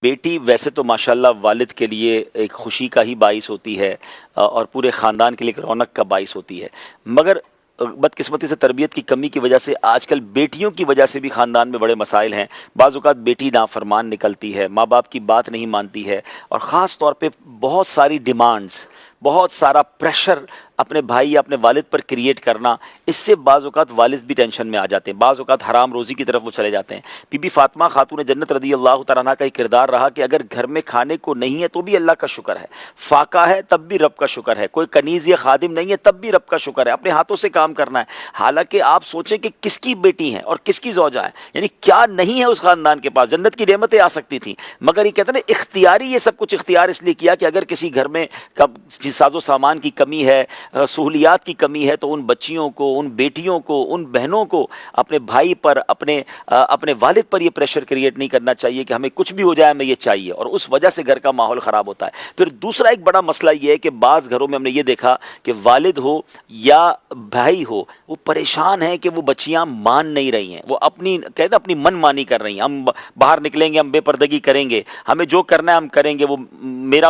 बेटी वैसे तो माशाल्लाह वालिद के लिए एक खुशी का ही बाइस होती है और पूरे ख़ानदान के लिए एक रौनक का बाइस होती है, मगर बदकिस्मती से तरबियत की कमी की वजह से आजकल बेटियों की वजह से भी ख़ानदान में बड़े मसाइल हैं। बाज़ औक़ात बेटी नाफरमान निकलती है, माँ बाप की बात नहीं मानती है और ख़ास तौर पे बहुत सारी डिमांड्स, बहुत सारा प्रेशर अपने भाई या अपने वालिद पर क्रिएट करना, इससे बाज़ औक़ात वालिद भी टेंशन में आ जाते हैं, बाज़ औक़ात हराम रोज़ी की तरफ वो चले जाते हैं। बीबी फ़ातिमा खातून जन्नत रज़ी अल्लाह तआला अन्हा का एक किरदार रहा कि अगर घर में खाने को नहीं है तो भी अल्लाह का शुक्र है, फाका है तब भी रब का शुक्र है, कोई कनीज़ या खादिम नहीं है तब भी रब का शुक्र है, अपने हाथों से काम करना है। हालांकि आप सोचें कि किसकी बेटी हैं और किसकी ज़ौजा है, यानी क्या नहीं है उस ख़ानदान के पास। जन्नत की नेमतें आ सकती थी, मगर ये कहते हैं ना इख्तियारी, ये सब कुछ इख्तियार इसलिए किया कि अगर किसी घर में कब साजो सामान की कमी है, सहूलियात की कमी है, तो उन बच्चियों को, उन बेटियों को, उन बहनों को अपने भाई पर, अपने वालिद पर ये प्रेशर क्रिएट नहीं करना चाहिए कि हमें कुछ भी हो जाए हमें ये चाहिए, और उस वजह से घर का माहौल ख़राब होता है। फिर दूसरा एक बड़ा मसला ये है कि बाज़ घरों में हमने ये देखा कि वालिद हो या भाई हो, वो परेशान हैं कि वो बच्चियाँ मान नहीं रही हैं, वो अपनी कहते अपनी मन मानी कर रही हैं। हम बाहर निकलेंगे, हम बेपर्दगी करेंगे, हमें जो करना है हम करेंगे, वो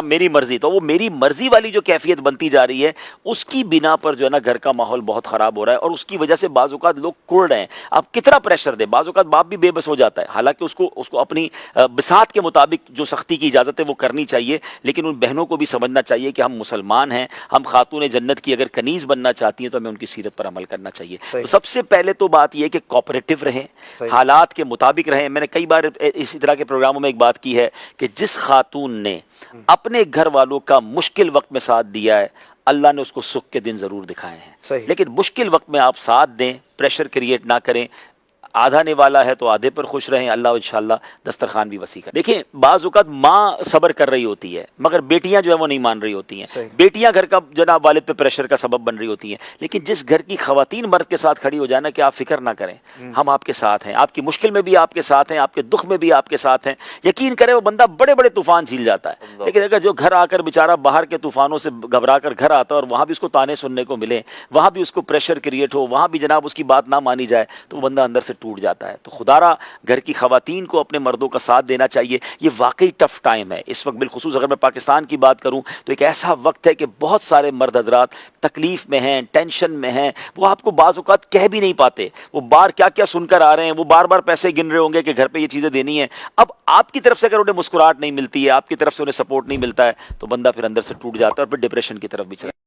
मेरी मर्ज़ी। तो वो मेरी मर्ज़ी वाली जो कैफियत बनती जा रही है, उसकी बिना पर जो है ना घर का माहौल बहुत ख़राब हो रहा है, और उसकी वजह से बाज़ औक़ात लोग कुड़ रहे हैं। अब कितना प्रेशर दे, बाज़ औक़ात बाप भी बेबस हो जाता है, हालांकि उसको अपनी बिसात के मुताबिक जो सख्ती की इजाज़त है वो करनी चाहिए, लेकिन उन बहनों को भी समझना चाहिए कि हम मुसलमान हैं, हम खातून जन्नत की अगर कनीज़ बनना चाहती हैं तो हमें उनकी सीरत पर अमल करना चाहिए। तो सबसे पहले तो बात यह कि कोऑपरेटिव रहें, हालात के मुताबिक रहें। मैंने कई बार इसी तरह के प्रोग्रामों में एक बात की है कि जिस खातून ने अपने घर वालों का मुश्किल वक्त में साथ दिया है, अल्लाह ने उसको सुख के दिन ज़रूर दिखाए हैं। लेकिन मुश्किल वक्त में आप साथ दें, प्रेशर क्रिएट ना करें। आधा ने वाला है तो आधे पर खुश रहें, अल्लाह इंशाअल्लाह दस्तरखान भी वसी कर। देखिए बाज़ औक़ात माँ सब्र कर रही होती है, मगर बेटियां जो है वो नहीं मान रही होती हैं। बेटियां घर का जनाब वालिद पे प्रेशर का सबब बन रही होती हैं। लेकिन जिस घर की ख़वातीन मर्द के साथ खड़ी हो जाए ना कि आप फिक्र ना करें, हम आपके साथ हैं, आपकी मुश्किल में भी आपके साथ हैं, आपके दुख में भी आपके साथ हैं, यकीन करें वो बंदा बड़े बड़े तूफ़ान झील जाता है। लेकिन अगर जो घर आकर बेचारा बाहर के तूफ़ानों से घबरा कर घर आता है और वहाँ भी उसको ताने सुनने को मिले, वहाँ भी उसको प्रेशर क्रिएट हो, वहाँ भी जनाब उसकी बात ना मानी जाए, तो वो बंदा अंदर से टूट जाता है। तो खुदारा घर की खवातीन को अपने मर्दों का साथ देना चाहिए। ये वाकई टफ टाइम है इस वक्त, बिलखुसूस अगर मैं पाकिस्तान की बात करूं तो एक ऐसा वक्त है कि बहुत सारे मर्द हजरात तकलीफ में हैं, टेंशन में हैं, वो आपको बाज़ औक़ात कह भी नहीं पाते, वो बार क्या क्या सुनकर आ रहे हैं, वो बार बार पैसे गिन रहे होंगे कि घर पे ये चीज़ें देनी है। अब आपकी तरफ से अगर उन्हें मुस्कुराहट नहीं मिलती है, आपकी तरफ से उन्हें सपोर्ट नहीं मिलता है, तो बंदा फिर अंदर से टूट जाता है और फिर डिप्रेशन की तरफ भी चला